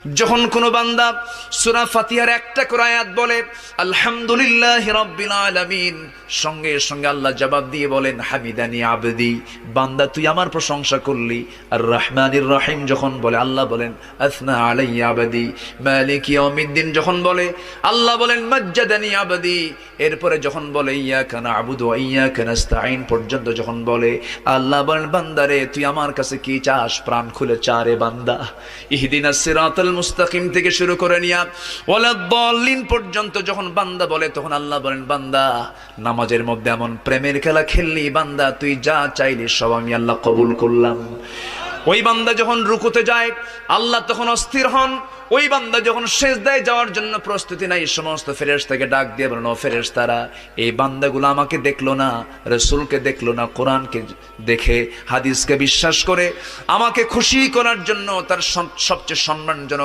যখন কোনো বান্দা সূরা ফাতিহার একটা করে আয়াত বলে আলহামদুলিল্লাহি রাব্বিল আলামিন, সঙ্গে সঙ্গে আল্লাহ জবাব দিয়ে বলেন হামিদানি আবদি, বান্দা তুই আমার প্রশংসা করলি। আর রহমানির রহিম যখন বলে আল্লাহ বলেন আসনা আলাইয়া আবদি। মালিক ইয়াউমিদ্দিন যখন বলে আল্লাহ বলেন মাজ্জাদানি আবদি। এরপরে যখন বলে ইয়াকা না'বুদু ওয়া ইয়াকা নাস্তাঈন পর্যন্ত যখন বলে আল্লাহ বলেন বান্দারে তুই আমার কাছে কি চাস, প্রাণ খুলে চারে বান্দা। ইহদিনাস সিরাতাল মুস্তাকিম থেকে শুরু করে নিয়া ওয়ালাদ-দাল্লিন পর্যন্ত যখন বান্দা বলে তখন আল্লাহ বলেন বান্দা নামাজের মধ্যে এমন প্রেমের খেলা খেললি বান্দা, তুই যা চাইলি সব আমি আল্লাহ কবুল করলাম। ওই বান্দা যখন রুকুতে যায় আল্লাহ তখন অস্থির হন। ওই বান্দা যখন সিজদায় যাওয়ার জন্য প্রস্তুতি নাই, সমস্ত ফেরেশতাকে ডাক দিয়ে বলেন ও ফেরেশতারা, এই বান্দাগুলো আমাকে দেখলো না, রাসূলকে দেখলো না, কোরআনকে দেখে হাদিসকে বিশ্বাস করে আমাকে খুশি করার জন্য তার সবচেয়ে সম্মানজনক